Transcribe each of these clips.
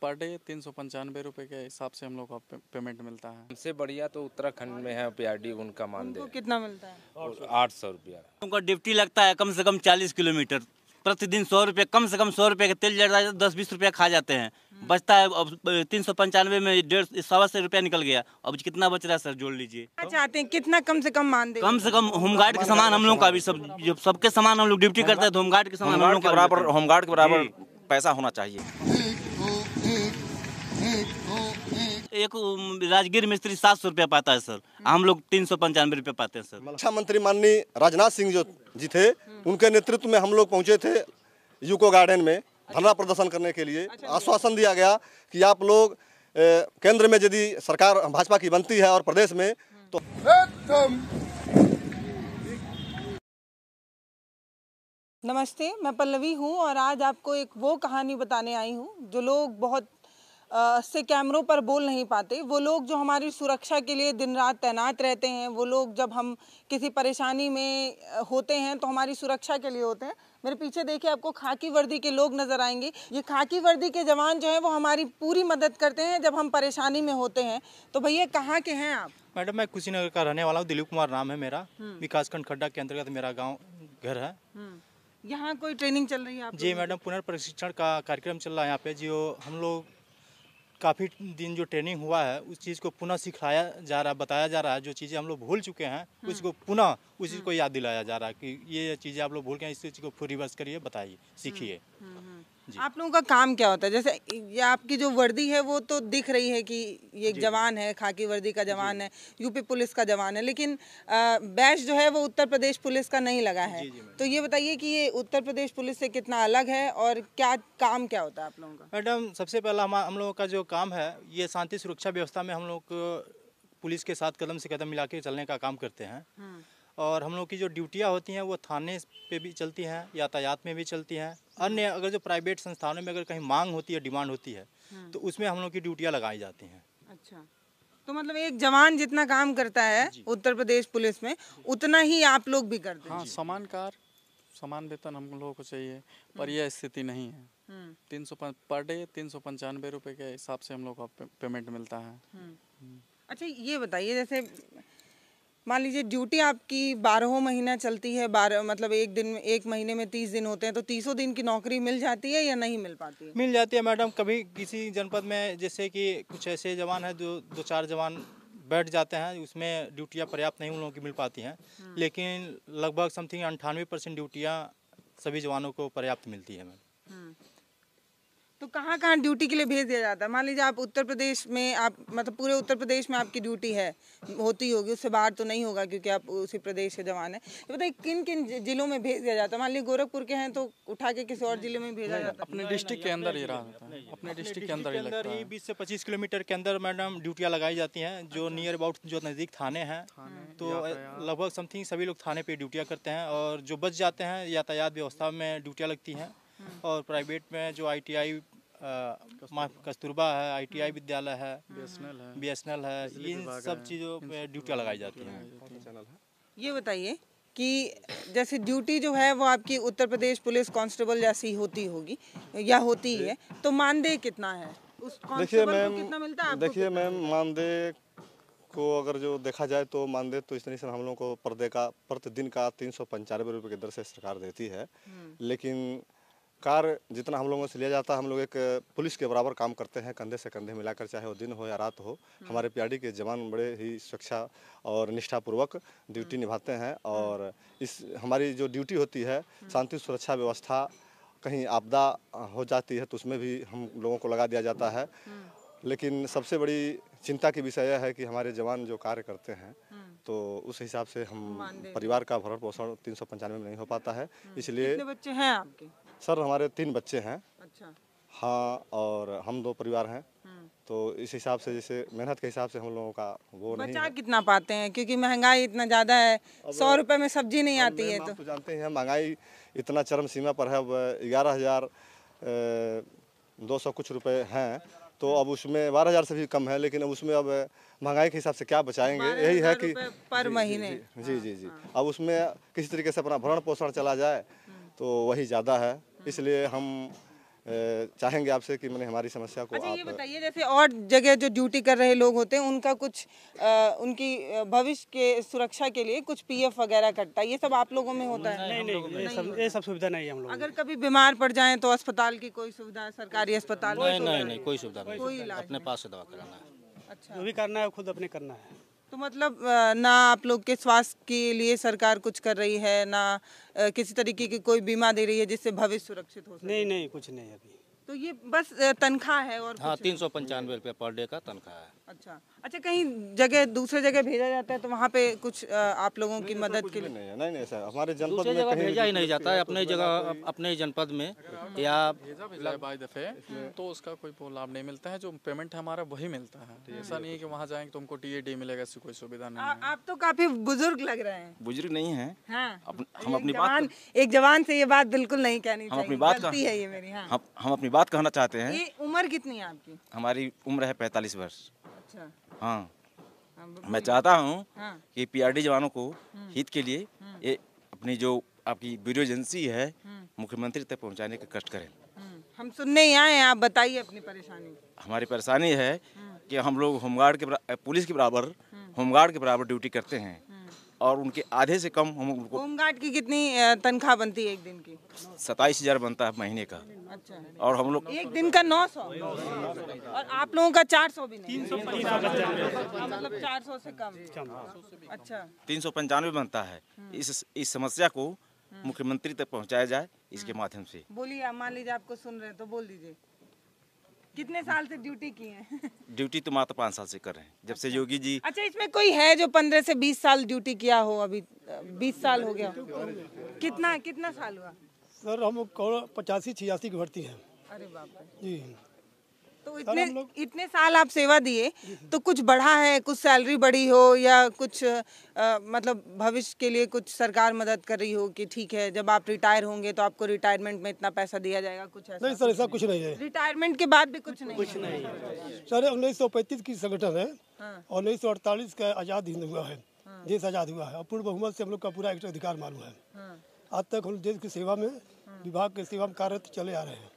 Per day 395 रुपये के हिसाब से हम लोग का पेमेंट मिलता है। हमसे बढ़िया तो उत्तराखंड में है पीआरडी, उनका मानदेय उनको कितना मिलता है? 800 रुपया। उनका ड्यूटी लगता है कम से कम 40 किलोमीटर, प्रतिदिन 100 रुपये, कम से कम 100 रुपये का तेल जल रहा है, 10-20 रुपया खा जाते हैं, बचता है। अब 395 में 150 रुपया निकल गया, अब कितना बच रहा है सर, जोड़ लीजिए। क्या चाहते हैं, कितना कम से कम मान दे? कम से कम होमगार्ड के समान हम लोग का भी सबके समान हम लोग ड्यूटी करते हैं, तो होमगार्ड के समान हम लोग होमगार्ड के बराबर पैसा होना चाहिए। एक राजगीर मिस्त्री 700 रुपया पाता है सर, हम लोग 395 रुपये पाते हैं सर। रक्षा मंत्री माननीय राजनाथ सिंह जो जी थे, उनके नेतृत्व में हम लोग पहुंचे थे यूको गार्डन में धरना प्रदर्शन करने के लिए। आश्वासन दिया गया कि आप लोग केंद्र में यदि सरकार भाजपा की बनती है और प्रदेश में तो नमस्ते, मैं पल्लवी हूँ और आज आपको एक वो कहानी बताने आई हूँ जो लोग बहुत से कैमरों पर बोल नहीं पाते। वो लोग जो हमारी सुरक्षा के लिए दिन रात तैनात रहते हैं, वो लोग जब हम किसी परेशानी में होते हैं तो हमारी सुरक्षा के लिए होते हैं। मेरे पीछे देखिए, आपको खाकी वर्दी के लोग नजर आएंगे। ये खाकी वर्दी के जवान जो हैं वो हमारी पूरी मदद करते हैं जब हम परेशानी में होते हैं। तो भैया कहाँ के हैं आप? मैडम, मैं कुशीनगर का रहने वाला हूँ, दिलीप कुमार नाम है मेरा। विकासखंड खड्डा के अंतर्गत मेरा गाँव घर है। यहाँ कोई ट्रेनिंग चल रही है आप? जी मैडम, पुनर्प्रशिक्षण का कार्यक्रम चल रहा है यहाँ पे। जो हम लोग काफ़ी दिन जो ट्रेनिंग हुआ है उस चीज़ को पुनः सिखाया जा रहा है, बताया जा रहा है। जो चीज़ें हम लोग भूल चुके हैं उसको पुनः उस चीज़ को याद दिलाया जा रहा है कि ये चीज़ें आप लोग भूल गए, इस चीज़ को फिर रिवर्स करिए, बताइए, सीखिए। आप लोगों का काम क्या होता है? जैसे ये आपकी जो वर्दी है वो तो दिख रही है कि ये एक जवान है, खाकी वर्दी का जवान है, यूपी पुलिस का जवान है, लेकिन बैच जो है वो उत्तर प्रदेश पुलिस का नहीं लगा है। तो ये बताइए कि ये उत्तर प्रदेश पुलिस से कितना अलग है और क्या काम क्या होता है आप लोगों का? मैडम, सबसे पहला हम लोगों का जो काम है, ये शांति सुरक्षा व्यवस्था में हम लोग पुलिस के साथ कदम से कदम मिला के चलने का काम करते हैं। और हम लोग की जो ड्यूटियाँ होती हैं वो थाने पे भी चलती हैं, यातायात में भी चलती हैं। अन्य अगर जो प्राइवेट संस्थानों में अगर कहीं मांग होती है, डिमांड होती है, तो उसमें हम लोग की ड्यूटियाँ लगाई जाती हैं। अच्छा, तो मतलब एक जवान जितना काम करता है उत्तर प्रदेश पुलिस में, उतना ही आप लोग भी करते हैं? हाँ, समान कार्य समान वेतन हम लोगों को चाहिए, पर यह स्थिति नहीं है। 300 पर डे 395 रुपये के हिसाब से हम लोग का पेमेंट मिलता है। अच्छा, ये बताइए, जैसे मान लीजिए ड्यूटी आपकी 12 महीना चलती है, 12 मतलब एक महीने में 30 दिन होते हैं, तो 30 दिन की नौकरी मिल जाती है या नहीं मिल पाती है? मिल जाती है मैडम। कभी किसी जनपद में जैसे कि कुछ ऐसे जवान हैं जो 2-4 जवान बैठ जाते हैं, उसमें ड्यूटियाँ पर्याप्त नहीं उन लोगों की मिल पाती हैं, लेकिन लगभग समथिंग 98% ड्यूटियाँ सभी जवानों को पर्याप्त मिलती है मैम। तो कहाँ कहाँ ड्यूटी के लिए भेज दिया जाता है? मान लीजिए आप उत्तर प्रदेश में, आप मतलब पूरे उत्तर प्रदेश में आपकी ड्यूटी है, होती होगी, उससे बाहर तो नहीं होगा क्योंकि आप उसी प्रदेश के जवान हैं। तो बताइए किन किन जिलों में भेज दिया जाता है? मान लीजिए गोरखपुर के हैं तो उठा के किसी और जिले में भेजा जाता है? अपने डिस्ट्रिक्ट के अंदर ही रहा होता है, अपने डिस्ट्रिक्ट के अंदर ही लगता है। 20 से 25 किलोमीटर के अंदर मैडम ड्यूटियाँ लगाई जाती हैं, जो नियर अबाउट जो नज़दीक थाने हैं, तो लगभग समथिंग सभी लोग थाने पे ड्यूटियाँ करते हैं। और जो बच जाते हैं यातायात व्यवस्था में ड्यूटियाँ लगती हैं। और प्राइवेट में जो ITI कस्तूरबा है, ITI विद्यालय है, BSNL है, इन सब चीज़ों में ड्यूटियाँ लगाई जाती हैं। ये बताइए कि जैसे ड्यूटी जो है वो आपकी उत्तर प्रदेश पुलिस कांस्टेबल जैसी होती होगी या होती है, तो मानदेय कितना है? उस कांस्टेबल को कितना मिलता है आपको? देखिए मैम, मानदेय को अगर जो देखा जाए तो मानदेय तो इस तरह से हम लोग को प्रतिदिन का 395 रुपये की दर से सरकार देती है। लेकिन कार्य जितना हम लोगों से लिया जाता है, हम लोग एक पुलिस के बराबर काम करते हैं, कंधे से कंधे मिलाकर, चाहे वो दिन हो या रात हो। हमारे पीआरडी के जवान बड़े ही सुरक्षा और निष्ठापूर्वक ड्यूटी निभाते हैं। और इस हमारी जो ड्यूटी होती है, शांति सुरक्षा व्यवस्था, कहीं आपदा हो जाती है तो उसमें भी हम लोगों को लगा दिया जाता है। लेकिन सबसे बड़ी चिंता की विषय यह है कि हमारे जवान जो कार्य करते हैं तो उस हिसाब से हम परिवार का भरण पोषण 395 में नहीं हो पाता है। इसलिए कितने बच्चे हैं आपके? सर, हमारे 3 बच्चे हैं। अच्छा। हाँ, और हम 2 परिवार हैं, तो इस हिसाब से जैसे मेहनत के हिसाब से हम लोगों का वो नहीं बचा है। कितना पाते हैं? क्योंकि महंगाई इतना ज़्यादा है, 100 रुपये में सब्जी नहीं आती है। तो जानते हैं महंगाई इतना चरम सीमा पर है। अब 11,200 कुछ रुपए हैं, तो अब उसमें 12,000 से भी कम है। लेकिन अब उसमें अब महंगाई के हिसाब से क्या बचाएंगे, यही है कि पर महीने। जी। अब उसमें किसी तरीके से अपना भरण पोषण चला जाए तो वही ज़्यादा है। इसलिए हम चाहेंगे आपसे कि मैंने हमारी समस्या को अच्छा, ये आप बताइए जैसे और जगह जो ड्यूटी कर रहे लोग होते हैं उनका कुछ उनकी भविष्य के सुरक्षा के लिए कुछ पीएफ वगैरह कटता है, ये सब आप लोगों में होता है? नहीं, ये सब सुविधा नहीं है हम लोग। अगर कभी बीमार पड़ जाएं तो अस्पताल की कोई सुविधा, सरकारी अस्पताल? नहीं कोई सुविधा नहीं, कोई इलाज अपने पास से दवा कराना है। अच्छा, जो भी करना है खुद अपने करना है। तो मतलब ना आप लोग के स्वास्थ्य के लिए सरकार कुछ कर रही है, ना किसी तरीके की कोई बीमा दे रही है जिससे भविष्य सुरक्षित हो सके? नहीं कुछ नहीं अभी। तो ये बस तनख्वाह है और हाँ, कुछ नहीं? 395 रुपये पर डे का तनख्वाह है। अच्छा, कहीं जगह दूसरे जगह भेजा जाता है तो वहाँ पे कुछ आप लोगों की मदद के लिए? नहीं सर, हमारे जनपद दूसरी में जगह कहीं भेजा ही नहीं जाता है, अपने जगह अपने जनपद में या भेजा है बाई दफे, तो उसका कोई वो लाभ नहीं मिलता है। जो पेमेंट है हमारा वही मिलता है। ऐसा नहीं है कि वहाँ जाएंगे तो हमको टीएडी मिलेगा, ऐसी कोई सुविधा नहीं है। आप तो काफी बुजुर्ग लग रहे हैं। बुजुर्ग नहीं है, हाँ, हम अपनी बात एक जवान से ये बात बिल्कुल नहीं कहनी हम अपनी चाहिए, बात गलती है ये मेरी। हाँ, हम अपनी बात कहना चाहते हैं। ये उम्र कितनी है आपकी? हमारी उम्र है 45 वर्ष। अच्छा, हाँ, हाँ, मैं चाहता हूँ हाँ, कि पीआरडी जवानों को हित के लिए ये अपनी जो आपकी वीडियो एजेंसी है मुख्यमंत्री तक पहुँचाने का कष्ट करें। हम सुनने ही आए हैं, आप बताइए अपनी परेशानी। हमारी परेशानी है कि हम लोग होमगार्ड के पुलिस के बराबर होमगार्ड के बराबर ड्यूटी करते हैं और उनके आधे से कम हम उनको होमगार्ड की कितनी तनख्वाह बनती है एक दिन की? 27,000 बनता है महीने का। अच्छा, और हम लोग एक दिन का 900 और आप लोगों का 400 भी नहीं? 395 मतलब 400 से कम। अच्छा, 395 बनता है। इस समस्या को मुख्यमंत्री तक पहुंचाया जाए इसके माध्यम से। बोलिए, आप मान लीजिए आपको सुन रहे हैं तो बोल दीजिए। कितने साल से ड्यूटी की है? ड्यूटी तो मात्र 5 साल से कर रहे हैं, जब से योगी जी। अच्छा, इसमें कोई है जो 15 से 20 साल ड्यूटी किया हो? अभी 20 साल हो गया? कितना साल हुआ? सर हम 85-86 की भर्ती है। अरे बाप रे जी। तो इतने साल आप सेवा दिए तो कुछ बढ़ा है, कुछ सैलरी बढ़ी हो या कुछ मतलब भविष्य के लिए कुछ सरकार मदद कर रही हो कि ठीक है जब आप रिटायर होंगे तो आपको रिटायरमेंट में इतना पैसा दिया जाएगा, कुछ ऐसा? नहीं सर, ऐसा कुछ नहीं है। रिटायरमेंट के बाद भी कुछ नहीं? कुछ नहीं सर, 1935 की संगठन है और 1948 का आज़ाद हिंद हुआ है, देश आज़ाद हुआ है और पूर्ण बहुमत से हम लोग का पूरा एक अधिकार मालूम है। आज तक हम देश की सेवा में, विभाग की सेवा में कार्यरत चले आ रहे हैं।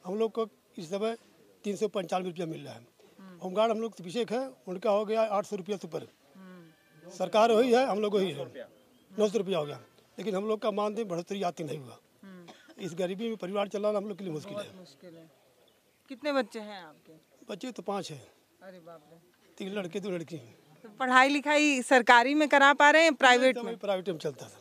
हम लोग को इस समय 395 रुपया मिल रहा है। होमगार्ड हम लोग अभिषेक है, उनका हो गया 800 रुपया से ऊपर। सरकार वही है, हम लोग वही है, 900 रुपया हो गया। लेकिन हम लोग का मानदेय बढ़ोतरी आती नहीं हुआ। इस गरीबी में परिवार चलाना हम लोग के लिए मुश्किल है। कितने बच्चे हैं आपके? बच्चे तो 5 हैं। अरे बाप रे। 3 लड़के 2 लड़की हैं। तो पढ़ाई लिखाई सरकारी में करा पा रहे हैं, प्राइवेट में? प्राइवेट में चलता था।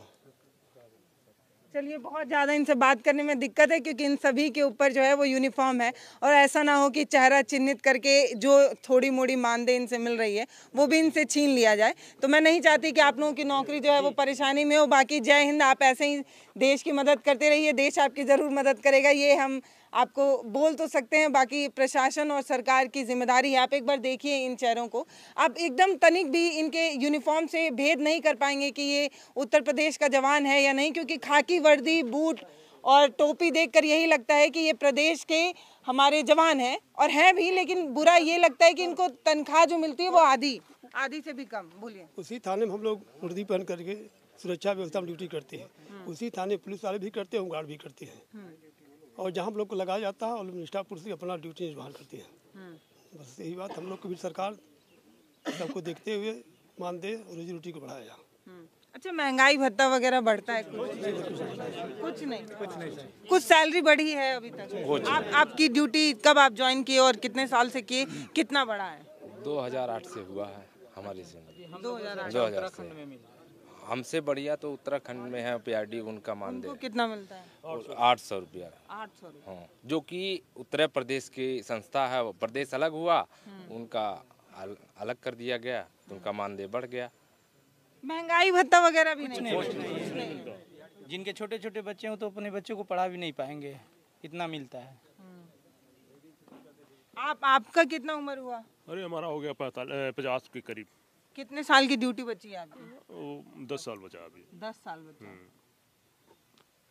चलिए, बहुत ज़्यादा इनसे बात करने में दिक्कत है क्योंकि इन सभी के ऊपर जो है वो यूनिफॉर्म है और ऐसा ना हो कि चेहरा चिन्हित करके जो थोड़ी मोड़ी मानदेय इनसे मिल रही है वो भी इनसे छीन लिया जाए। तो मैं नहीं चाहती कि आप लोगों की नौकरी जो है वो परेशानी में हो। बाकी जय हिंद, आप ऐसे ही देश की मदद करते रहिए, देश आपकी ज़रूर मदद करेगा, ये हम आपको बोल तो सकते हैं। बाकी प्रशासन और सरकार की जिम्मेदारी है। आप एक बार देखिए इन चेहरों को, आप एकदम तनिक भी इनके यूनिफॉर्म से भेद नहीं कर पाएंगे कि ये उत्तर प्रदेश का जवान है या नहीं, क्योंकि खाकी वर्दी, बूट और टोपी देखकर यही लगता है कि ये प्रदेश के हमारे जवान हैं और हैं भी। लेकिन बुरा ये लगता है कि इनको तनख्वाह जो मिलती है वो आधी से भी कम। बोलिए। उसी थाने में हम लोग वर्दी पहन करके सुरक्षा व्यवस्था में ड्यूटी करते हैं। उसी थाने पुलिस वाले भी करते हैं, होमगार्ड भी करते हैं और जहाँ हम लोग को लगाया जाता है और निष्ठापुर से अपना ड्यूटी निर्वहन करती है। बस यही बात, हम लोग को भी सरकार सबको देखते हुए मानदेय और रोजी रोटी को बढ़ाया। अच्छा, महंगाई भत्ता वगैरह बढ़ता है? कुछ नहीं। कुछ सैलरी बढ़ी है अभी तक? आपकी ड्यूटी कब आप ज्वाइन किए और कितने साल से किए, कितना बढ़ा है? 2008 से हुआ है हमारी जिंदगी। 2008 से हमसे बढ़िया तो उत्तराखंड में है पीआरडी, उनका मानदेय कितना मिलता है? 800 रुपया। 800 रुपया। हाँ, जो कि उत्तर प्रदेश की संस्था है, वो प्रदेश अलग हुआ, उनका अलग कर दिया गया तो उनका मानदेय बढ़ गया। महंगाई भत्ता वगैरह भी नहीं? जिनके छोटे छोटे बच्चे हो तो अपने बच्चों को पढ़ा भी नहीं पाएंगे, इतना मिलता है। आपका कितना उम्र हुआ? अरे हमारा हो गया 50 के करीब। कितने साल की ड्यूटी बची है आपकी? 10 साल बचा अभी। 10 साल बचा।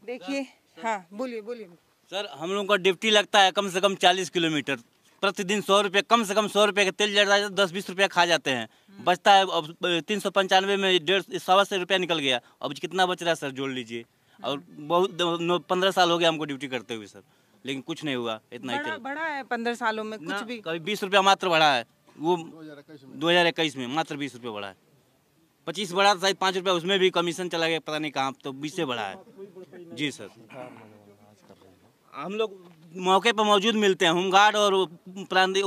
देखिए, हाँ बोलिए। सर, हम लोगों का ड्यूटी लगता है कम से कम 40 किलोमीटर, प्रतिदिन 100 रुपये, कम से कम 100 रुपये का तेल जल रहा है, 10-20 रुपया खा जाते हैं, बचता है। अब 395 में 150 रुपया निकल गया, अब कितना बच रहा है सर जोड़ लीजिए। और बहुत 15 साल हो गया हमको ड्यूटी करते हुए सर, लेकिन कुछ नहीं हुआ, इतना ही बढ़ा चल बढ़ा है 15 सालों में कुछ ना, भी? कभी 20 रुपया मात्र बढ़ा है, वो 2021 में मात्र 20 रुपये बढ़ा है। 25 बढ़ा था शायद 5 रुपया, उसमें भी कमीशन चला गया पता नहीं कहाँ, तो 20 से बढ़ा है। जी सर, हम लोग मौके पर मौजूद मिलते हैं, होमगार्ड और प्रांतीय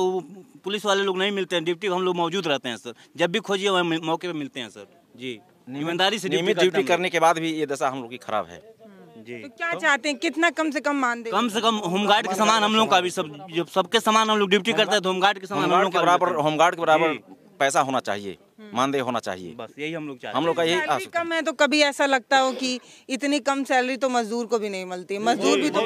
पुलिस वाले लोग नहीं मिलते हैं, ड्यूटी हम लोग मौजूद रहते हैं सर, जब भी खोजिए वहाँ मौके पर मिलते हैं सर। जी, ईमानदारी से नियमित ड्यूटी करने के बाद भी ये दशा हम लोग की खराब है। जी, तो क्या चाहते हैं, कितना कम से कम मान दे? कम से कम होमगार्ड के समान हम लोग का भी सब, जब सबके समान हम लोग ड्यूटी करते हैं तो होमगार्ड के समान हम लोग का भी होमगार्ड के बराबर पैसा होना चाहिए, मानदेय होना चाहिए, बस यही हम लोग चाहते हैं। हम लोग का यही सैलरी कम है तो कभी ऐसा लगता हो कि इतनी कम सैलरी तो मजदूर को भी नहीं मिलती, मजदूर भी तो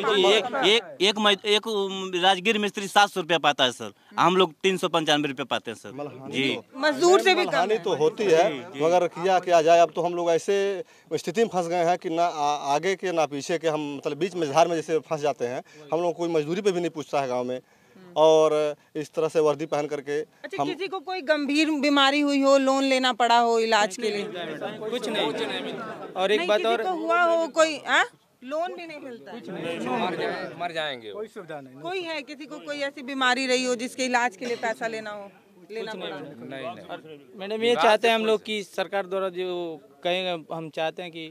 एक राजगीर मिस्त्री 700 रुपया पाता है सर, हम लोग 395 रुपये पाते हैं सर। जी, मजदूर से भी कम हानि है। तो होती है, मगर किया जाए। अब तो हम लोग ऐसे स्थिति में फंस गए हैं कि ना आगे के ना पीछे के, हम मतलब बीच में झार में जैसे फंस जाते हैं। हम लोग कोई मजदूरी पे भी नहीं पूछता है गांव में, और इस तरह से वर्दी पहन करके अच्छा, किसी को कोई गंभीर बीमारी हुई हो, लोन लेना पड़ा हो इलाज के लिए? कुछ नहीं। और एक नहीं, बात किसी और, को हुआ हो कोई लोन भी नहीं मिलता है? मर जाएंगे। कोई सुविधा नहीं। कोई है किसी को कोई ऐसी बीमारी रही हो जिसके इलाज के लिए पैसा लेना पड़ा? मैडम ये चाहते हैं हम लोग कि सरकार द्वारा जो कहेंगे, हम चाहते हैं कि